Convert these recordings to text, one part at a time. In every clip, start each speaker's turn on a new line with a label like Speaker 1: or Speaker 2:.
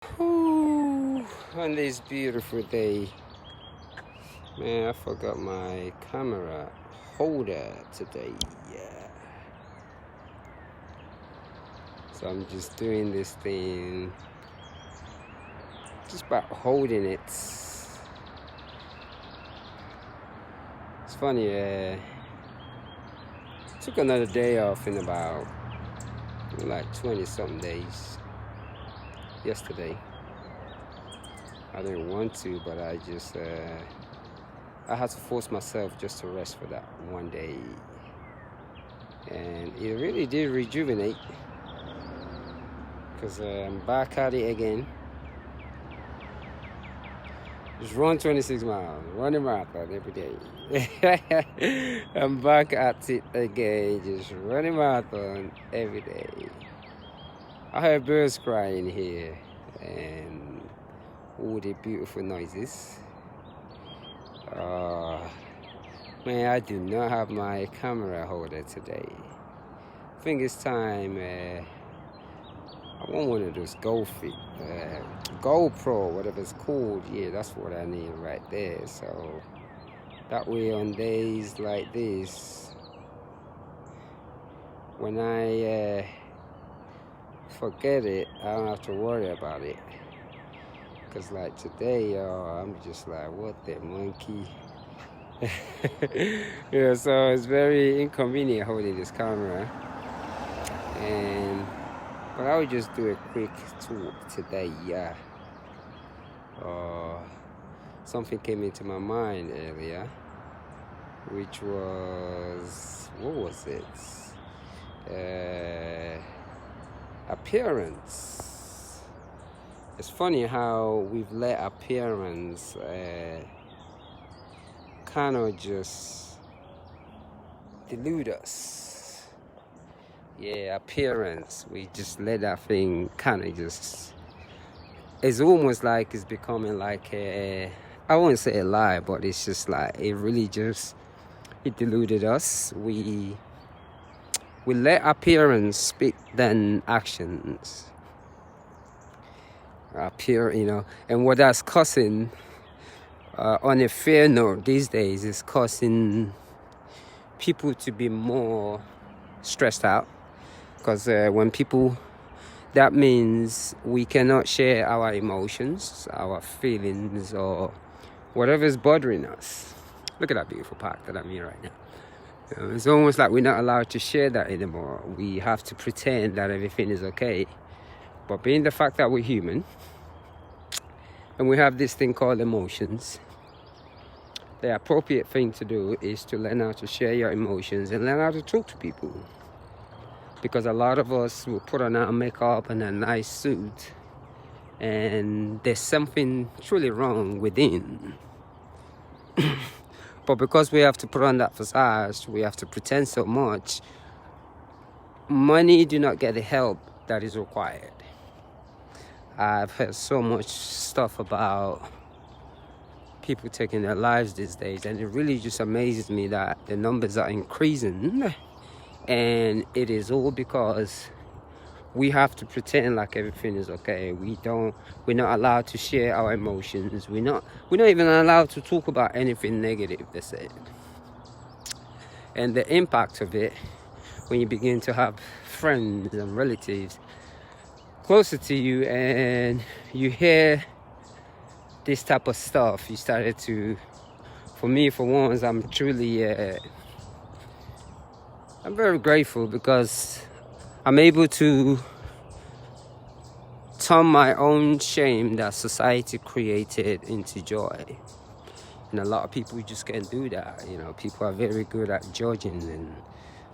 Speaker 1: Ooh, on this beautiful day, man, I forgot my camera holder today. Yeah, so I'm just doing this thing, just about holding it. It's funny. Took another day off in about like 20 something days yesterday. I didn't want to, but I had to force myself just to rest for that one day. And it really did rejuvenate because I'm back at it again. Just run 26 miles, run a marathon every day. I'm back at it again, just running marathon every day. I heard birds crying here and all the beautiful noises. Man, I do not have my camera holder today. I think it's time. I want one of those GoPro, whatever it's called. Yeah, that's what I need right there. So that way, on days like this, when I forget it, I don't have to worry about it. Cause like today, I'm just like, what the monkey? Yeah, so it's very inconvenient holding this camera, but I would just do a quick talk today. Yeah, something came into my mind earlier, which was, what was it? Appearance. It's funny how we've let appearance kind of just delude us. Yeah, appearance. We just let that thing kind of just. It's almost like it's becoming like I won't say a lie, but it's just like it really just it deluded us. We let appearance speak than actions. And what that's causing, on a fair note these days, is causing people to be more stressed out. Because when people, that means we cannot share our emotions, our feelings, or whatever's bothering us. Look at that beautiful park that I'm in right now. It's almost like we're not allowed to share that anymore. We have to pretend that everything is okay. But being the fact that we're human, and we have this thing called emotions, the appropriate thing to do is to learn how to share your emotions and learn how to talk to people. Because a lot of us will put on our makeup and a nice suit, and there's something truly wrong within. But because we have to put on that facade, we have to pretend so much, money do not get the help that is required. I've heard so much stuff about people taking their lives these days, and it really just amazes me that the numbers are increasing, and it is all because we have to pretend like everything is okay. We're not allowed to share our emotions. We're not even allowed to talk about anything negative, they said. And the impact of it, when you begin to have friends and relatives closer to you and you hear this type of stuff, you started to, for me, for once, I'm truly I'm very grateful because I'm able to turn my own shame that society created into joy. And a lot of people just can't do that. People are very good at judging and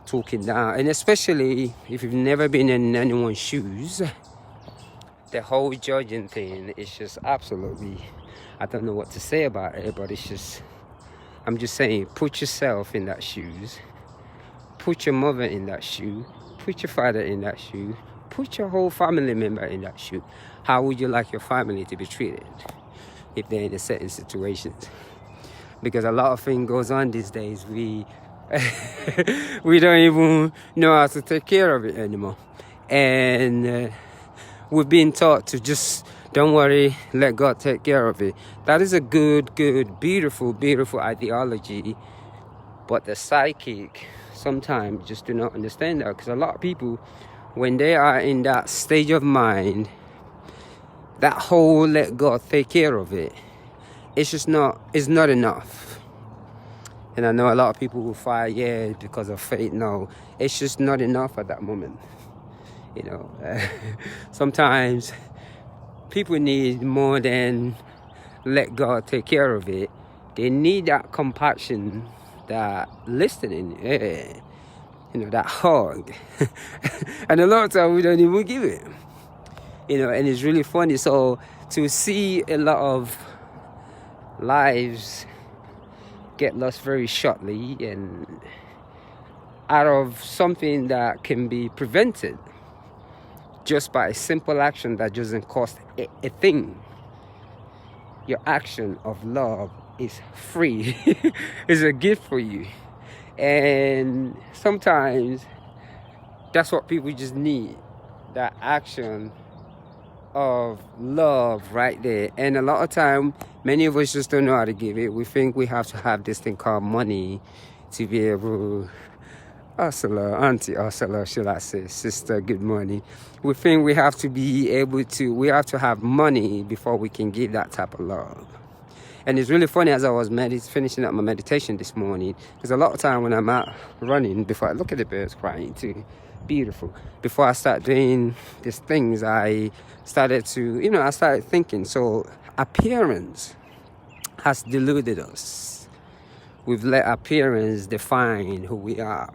Speaker 1: talking down, and especially if you've never been in anyone's shoes, the whole judging thing is just absolutely, I don't know what to say about it, but I'm just saying, put yourself in that shoes, put your mother in that shoe, put your father in that shoe, put your whole family member in that shoe. How would you like your family to be treated if they're in a certain situations? Because a lot of things goes on these days, we don't even know how to take care of it anymore. And we've been taught to just Don't worry, let God take care of it. That is a good, beautiful, beautiful ideology. But the psychic sometimes just do not understand that, because a lot of people, when they are in that stage of mind, that whole let God take care of it, it's not enough. And I know a lot of people will fight, yeah, because of faith. No, it's just not enough at that moment. Sometimes people need more than let God take care of it. They need that compassion, that listening, that hug. And a lot of times we don't even give it. And it's really funny. So to see a lot of lives get lost very shortly, and out of something that can be prevented just by a simple action that doesn't cost a thing. Your action of love is free. It's a gift for you. And sometimes that's what people just need, that action of love right there. And a lot of time, many of us just don't know how to give it. We think we have to have this thing called money to be able. Assala, Auntie Assala, should I say, sister, good morning. We think we have to have money before we can give that type of love. And it's really funny, as I was finishing up my meditation this morning, because a lot of time when I'm out running, before I look at the birds crying too, beautiful. Before I start doing these things, I started thinking, so appearance has deluded us. We've let appearance define who we are.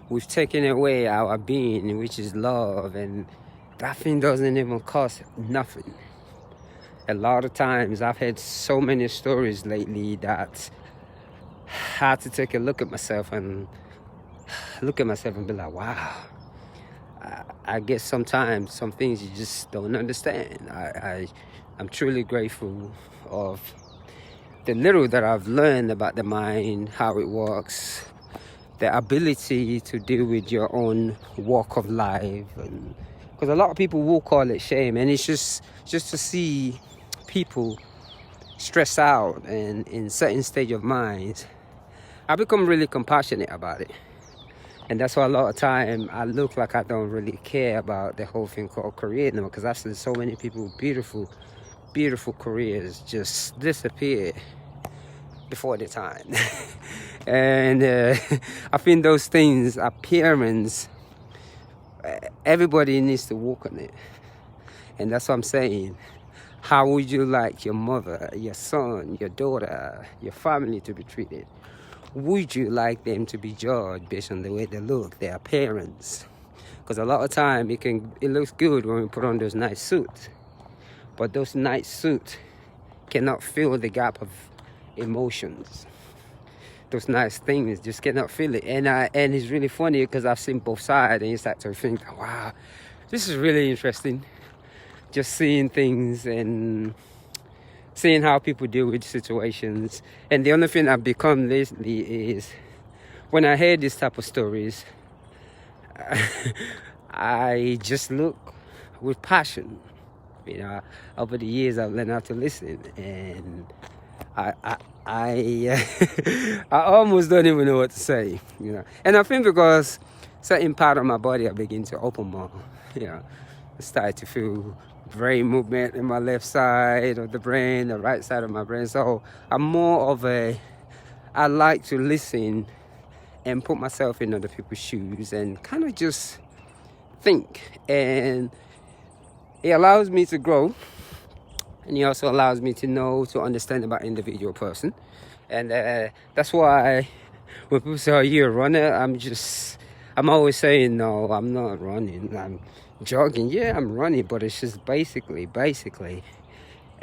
Speaker 1: We've taken away our being, which is love, and that thing doesn't even cost nothing. A lot of times, I've heard so many stories lately that I had to take a look at myself and be like, wow. I guess sometimes some things you just don't understand. I'm truly grateful of the little that I've learned about the mind, how it works, the ability to deal with your own walk of life. And because a lot of people will call it shame, and it's just to see people stress out and in certain stage of minds, I become really compassionate about it. And that's why a lot of time I look like I don't really care about the whole thing called career now, because I've seen so many people with beautiful careers just disappear before the time. And I think those things, appearance, everybody needs to work on it. And that's what I'm saying. How would you like your mother, your son, your daughter, your family to be treated? Would you like them to be judged based on the way they look, their appearance? Because a lot of time it looks good when we put on those nice suits, but those nice suits cannot fill the gap of emotions. Those nice things just cannot fill it. And it's really funny because I've seen both sides, and you start to think, wow, this is really interesting. Just seeing things and seeing how people deal with situations. And the only thing I've become lately is when I hear these type of stories, I just look with passion. Over the years I've learned how to listen, and I almost don't even know what to say, And I think because certain part of my body I begin to open more, I start to feel brain movement in my left side of the brain, the right side of my brain. So I'm more of I like to listen and put myself in other people's shoes and kind of just think. And it allows me to grow. And it also allows me to understand about individual person. And that's why when people say, are you a runner? I'm always saying, no, I'm not running. I'm jogging. Yeah, I'm running, but it's just basically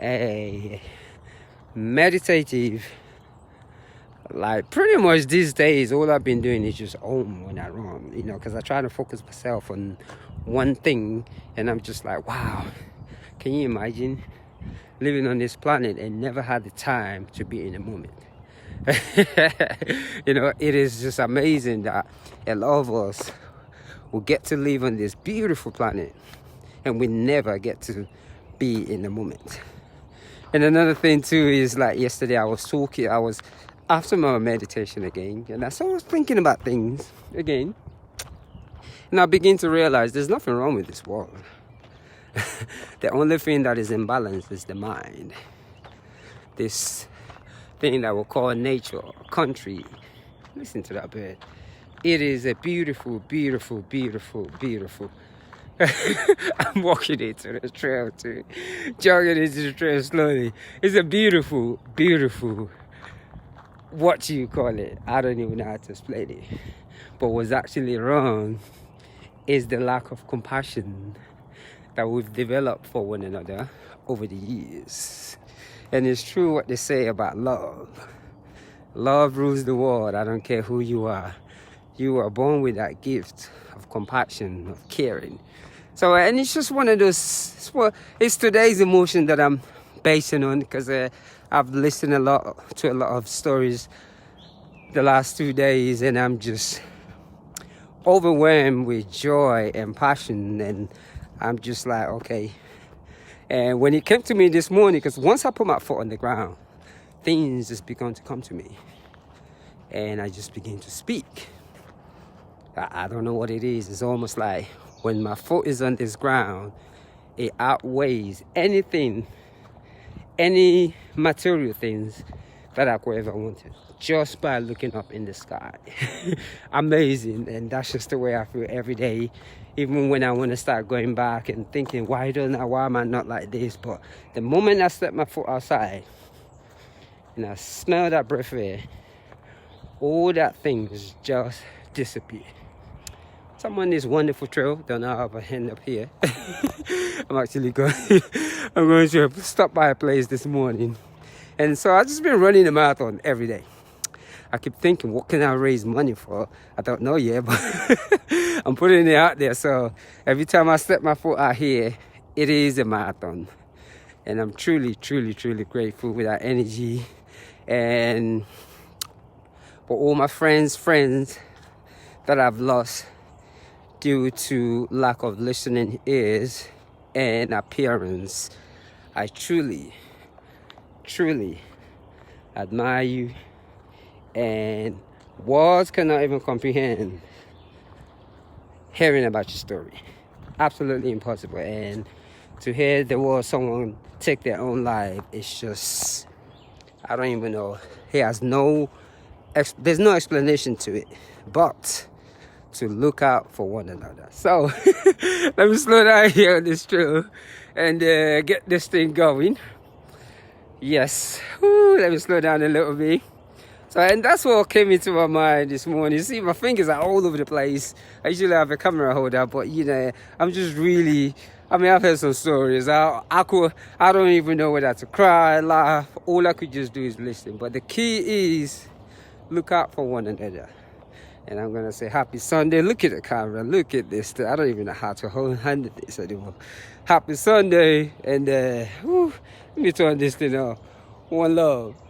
Speaker 1: a meditative. Like pretty much these days, all I've been doing is just when I run, because I try to focus myself on one thing, and I'm just like, wow, can you imagine living on this planet and never had the time to be in the moment? It is just amazing that a lot of us will get to live on this beautiful planet, and we never get to be in the moment. And another thing too is like yesterday I was after my meditation again, and so I was thinking about things again, and I begin to realize there's nothing wrong with this world. The only thing that is in balance is the mind. This thing that we call nature, country. Listen to that bird. It is a beautiful, beautiful, beautiful, beautiful. I'm walking into the trail too, jogging into the trail slowly. It's a beautiful, beautiful, what do you call it? I don't even know how to explain it. But what's actually wrong is the lack of compassion that we've developed for one another over the years. And it's true what they say about love. Love rules the world. I don't care who you are. You are born with that gift of compassion, of caring. So, and it's just one of those, it's today's emotion that I'm basing on, because I've listened to a lot of stories the last 2 days, and I'm just overwhelmed with joy and passion, and I'm just like, okay. And when it came to me this morning, because once I put my foot on the ground, things just began to come to me, and I just began to speak. I don't know what it is. It's almost like when my foot is on this ground, it outweighs anything, any material things that I could ever wanted, just by looking up in the sky. Amazing. And that's just the way I feel every day, even when I want to start going back and thinking, why am I not like this? But the moment I step my foot outside and I smell that breath air, all that things just disappear. I'm on this wonderful trail. Don't know how I end up here. I'm actually going to stop by a place this morning. And so I've just been running a marathon every day. I keep thinking, what can I raise money for? I don't know yet, but I'm putting it out there. So every time I step my foot out here, it is a marathon. And I'm truly, truly, truly grateful with that energy. And for all my friends that I've lost due to lack of listening ears and appearance, I truly, truly admire you, and words cannot even comprehend hearing about your story. Absolutely impossible. And to hear the word someone take their own life, it's just, I don't even know. There's no explanation to it, but to look out for one another. So let me slow down here on this trail and get this thing going. Yes. Woo, let me slow down a little bit. So, and that's what came into my mind this morning. You see, my fingers are all over the place. I usually have a camera holder, but I'm just really, I've heard some stories. I don't even know whether to cry, laugh. All I could just do is listen. But the key is look out for one another. And I'm going to say happy Sunday. Look at the camera. Look at this. I don't even know how to handle this anymore. Happy Sunday. And let me turn this thing on. One love.